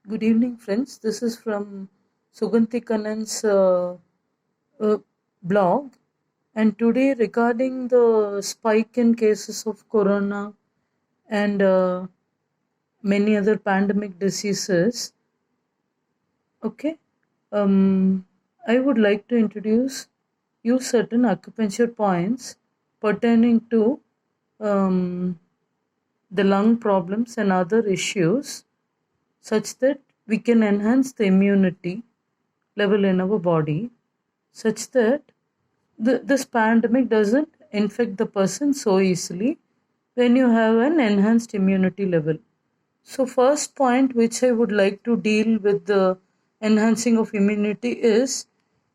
Good evening, friends. This is from Suganthi Kannan's blog. And today, regarding the spike in cases of corona and many other pandemic diseases, okay, I would like to introduce you certain acupuncture points pertaining to um, the lung problems and other issues, such that we can enhance the immunity level in our body, such that this pandemic doesn't infect the person so easily when you have an enhanced immunity level. So, first point which I would like to deal with the enhancing of immunity is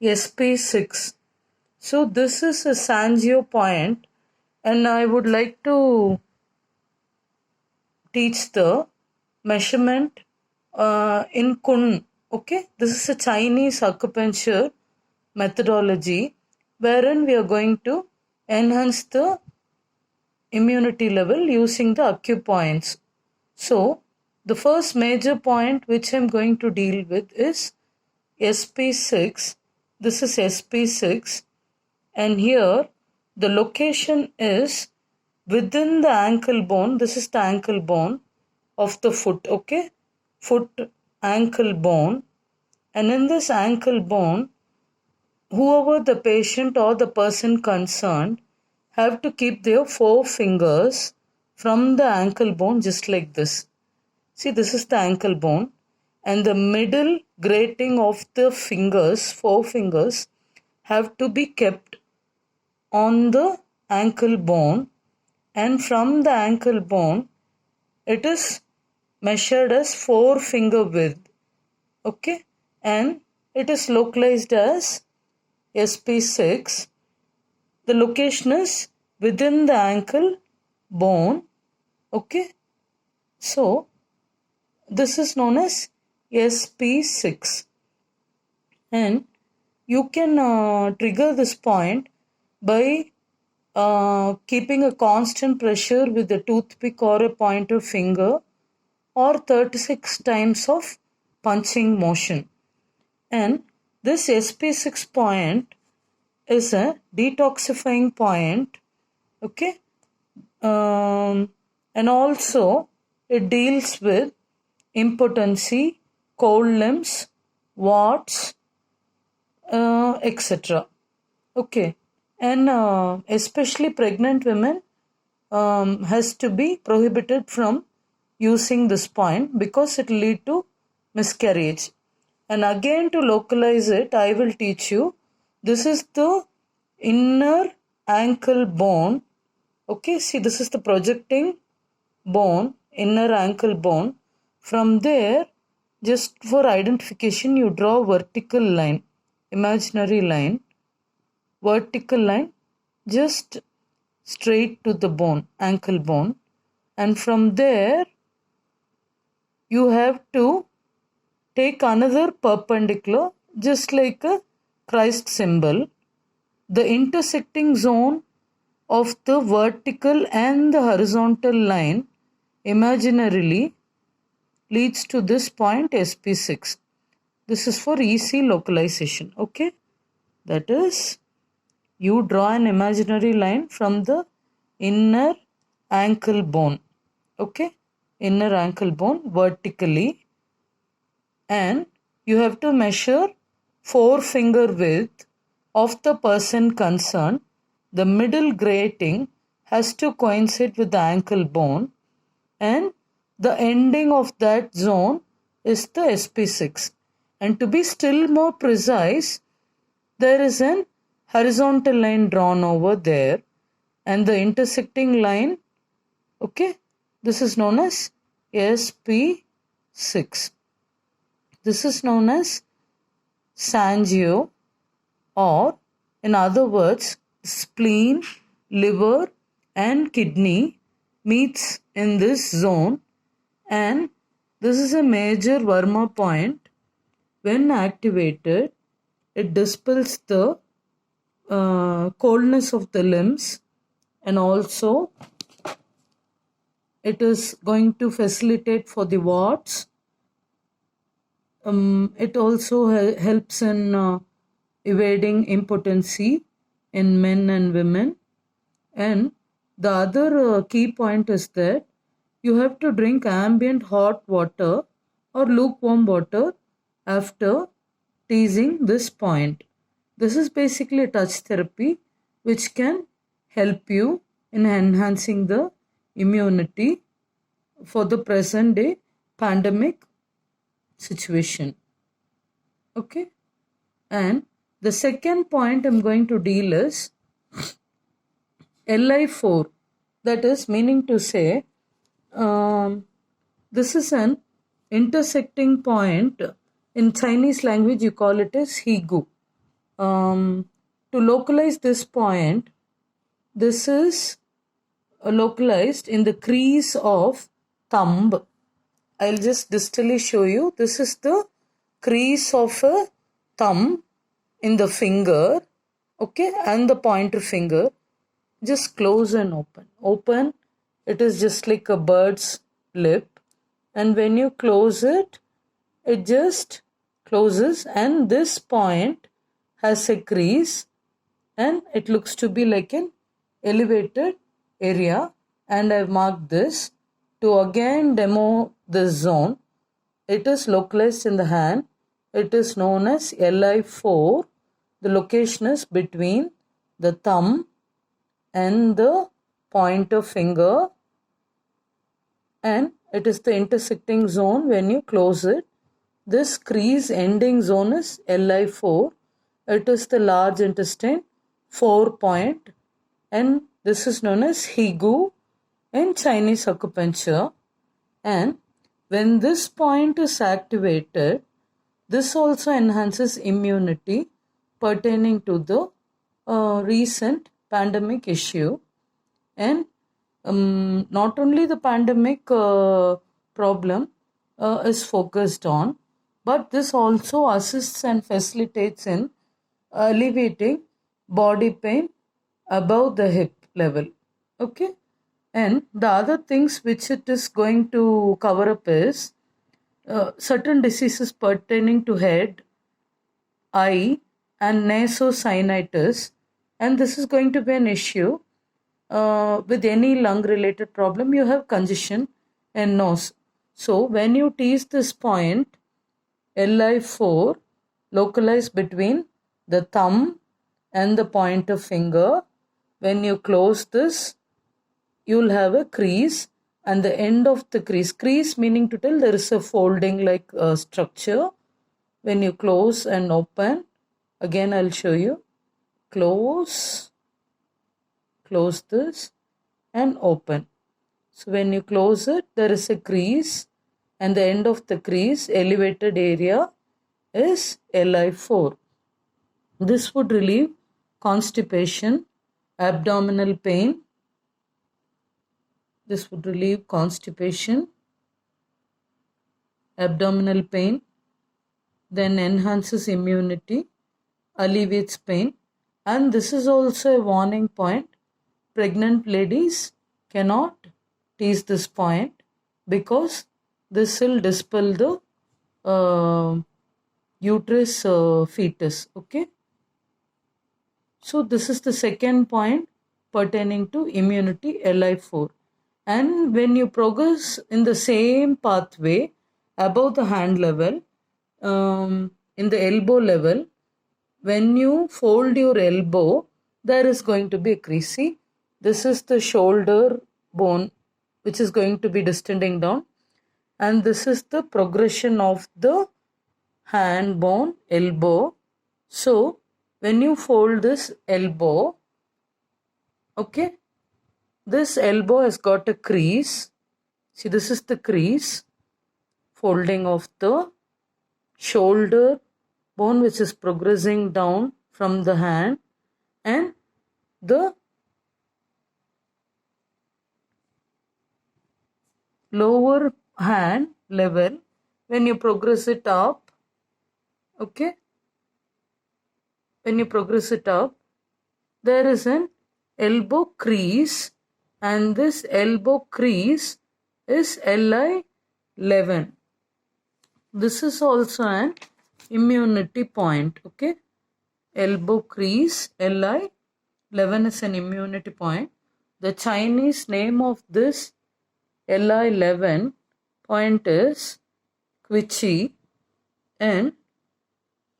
SP6. So, this is a Sangio point, and I would like to teach the measurement in Kun. Okay, this is a Chinese acupuncture methodology wherein we are going to enhance the immunity level using the acupoints. So, the first major point which I'm going to deal with is SP6. This is SP6, and here the location is within the ankle bone. This is the ankle bone of the foot, okay? Foot ankle bone. And in this ankle bone, whoever the patient or the person concerned have to keep their 4 fingers from the ankle bone just like this. See, this is the ankle bone, and the middle grating of the fingers, 4 fingers, have to be kept on the ankle bone, and from the ankle bone it is measured as 4 finger width, okay, and it is localized as SP6. The location is within the ankle bone, okay. So this is known as SP6, and you can trigger this point by keeping a constant pressure with a toothpick or a pointer finger, or 36 times of punching motion. And this SP6 point is a detoxifying point, okay. And also it deals with impotency, cold limbs, warts, etc. Okay, and especially pregnant women has to be prohibited from using this point because it will lead to miscarriage. And again, to localize it, I will teach you. This is the inner ankle bone. Okay, see, this is the projecting bone, inner ankle bone. From there, just for identification, you draw vertical line, imaginary line, vertical line, just straight to the bone, ankle bone. And from there, you have to take another perpendicular, just like a Christ symbol. The intersecting zone of the vertical and the horizontal line imaginarily leads to this point SP6. This is for easy localization, okay? That is, you draw an imaginary line from the inner ankle bone, okay? Inner ankle bone vertically, and you have to measure 4 finger width of the person concerned. The middle grating has to coincide with the ankle bone, and the ending of that zone is the SP6. And to be still more precise, there is an horizontal line drawn over there, and the intersecting line, okay, this is known as SP6. This is known as Sangio, or in other words, spleen, liver and kidney meets in this zone, and this is a major Varma point. When activated, it dispels the coldness of the limbs, and also it is going to facilitate for the warts, It also helps in evading impotency in men and women. And the other key point is that you have to drink ambient hot water or lukewarm water after teasing this point. This is basically a touch therapy which can help you in enhancing the immunity for the present day pandemic situation. Okay, and the second point I'm going to deal is Li4, that is meaning to say this is an intersecting point. In Chinese language you call it as Higu. To localize this point, this is localized in the crease of thumb. I'll just distally show you. This is the crease of a thumb in the finger, okay, and the pointer finger. Just close and open. Open, it is just like a bird's lip, and when you close it, it just closes, and this point has a crease and it looks to be like an elevated area, and I've marked this to again demo this zone. It is localized in the hand. It is known as Li4. The location is between the thumb and the pointer finger, and it is the intersecting zone when you close it. This crease ending zone is Li4. It is the large intestine 4 point, and this is known as Higu in Chinese acupuncture. And when this point is activated, this also enhances immunity pertaining to the recent pandemic issue. And not only the pandemic problem is focused on, but this also assists and facilitates in alleviating body pain above the hip level. Okay, and the other things which it is going to cover up is certain diseases pertaining to head, eye, and nasosinusitis, and this is going to be an issue with any lung related problem. You have congestion and nose. So when you tease this point, Li4, localized between the thumb and the pointer finger, when you close this, you'll have a crease, and the end of the crease meaning to tell there is a folding like structure. When you close and open, again I'll show you, close this and open. So when you close it, there is a crease, and the end of the crease elevated area is Li4. This would relieve constipation, abdominal pain. This would relieve constipation, abdominal pain, then enhances immunity, alleviates pain, and this is also a warning point. Pregnant ladies cannot tease this point because this will dispel the uterus fetus. Okay, so this is the second point pertaining to immunity, Li4. And when you progress in the same pathway above the hand level, in the elbow level, when you fold your elbow, there is going to be a crease. See, this is the shoulder bone which is going to be distending down, and this is the progression of the hand bone, elbow. So when you fold this elbow, okay, this elbow has got a crease. See, this is the crease, folding of the shoulder bone which is progressing down from the hand, and the lower hand level, when you progress it up, okay, when you progress it up, there is an elbow crease, and this elbow crease is Li11. This is also an immunity point. Okay, elbow crease, Li11 is an immunity point. The Chinese name of this Li11 point is Qiqi, and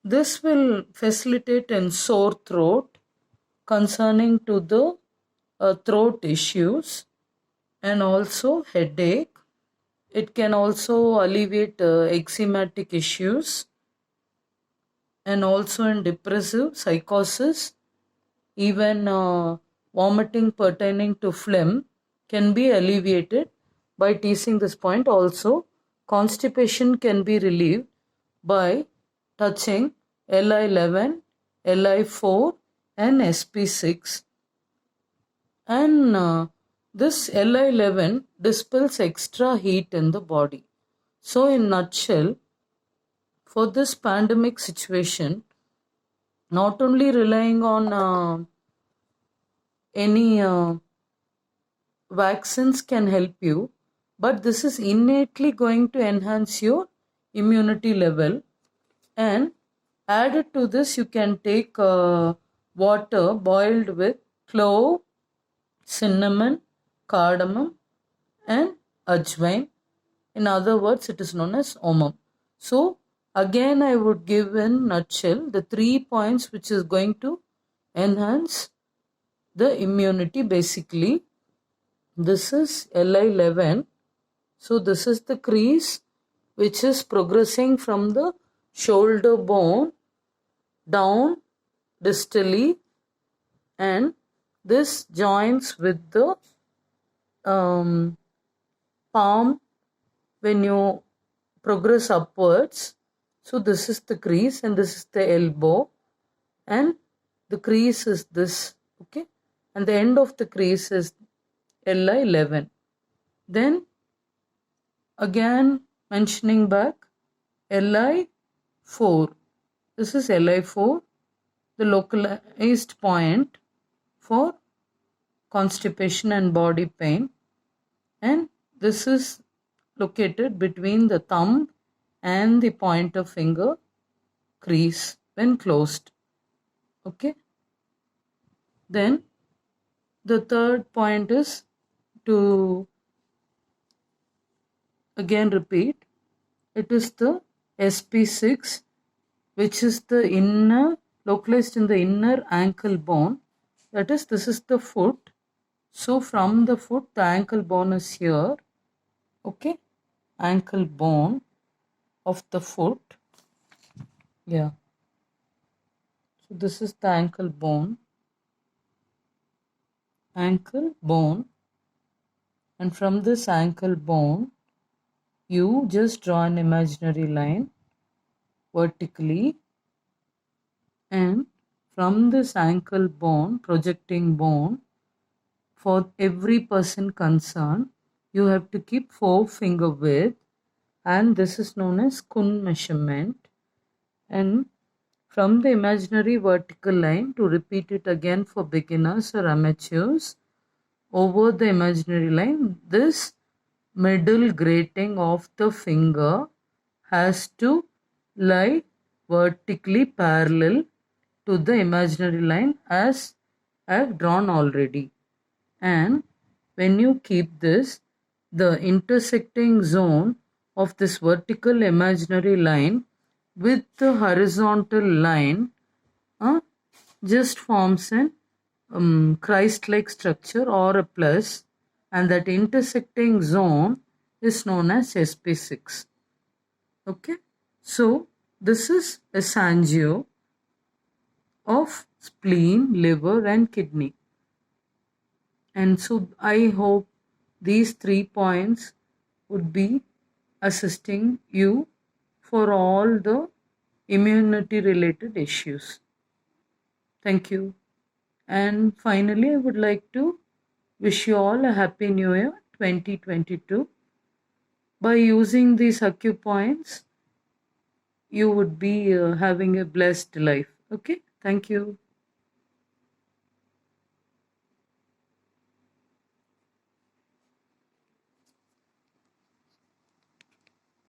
this will facilitate in sore throat concerning to the throat issues and also headache. It can also alleviate eczematic issues, and also in depressive psychosis, even vomiting pertaining to phlegm can be alleviated by teasing this point. Also, constipation can be relieved by touching Li11, Li4 and SP6. And this Li11 dispels extra heat in the body. So in nutshell, for this pandemic situation, not only relying on any vaccines can help you, but this is innately going to enhance your immunity level. And added to this, you can take water boiled with clove, cinnamon, cardamom, and ajwain. In other words, it is known as omam. So again, I would give in nutshell the 3 points which is going to enhance the immunity. Basically, this is Li11. So this is the crease which is progressing from the shoulder bone down distally, and this joins with the palm when you progress upwards. So this is the crease and this is the elbow, and the crease is this, okay, and the end of the crease is Li11. Then again mentioning back, Li4. This is Li4, the localized point for constipation and body pain, and this is located between the thumb and the pointer finger crease when closed. Okay. Then the third point is to again repeat, it is the SP6, which is the inner, localized in the inner ankle bone. That is, this is the foot. So from the foot, the ankle bone is here. Okay, ankle bone of the foot. Yeah. So this is the ankle bone. Ankle bone. And from this ankle bone, you just draw an imaginary line vertically, and from this ankle bone, projecting bone, for every person concerned, you have to keep 4 finger width, and this is known as Kun measurement. And from the imaginary vertical line, to repeat it again for beginners or amateurs, over the imaginary line, this middle grating of the finger has to lie vertically parallel to the imaginary line as I have drawn already. And when you keep this, the intersecting zone of this vertical imaginary line with the horizontal line just forms an Christ-like structure or a plus, and that intersecting zone is known as SP6. Okay, so this is a sangio of spleen, liver, and kidney. And so I hope these 3 points would be assisting you for all the immunity related issues. Thank you. And finally, I would like to wish you all a happy new year 2022. By using these acupoints, you would be having a blessed life. Okay, thank you.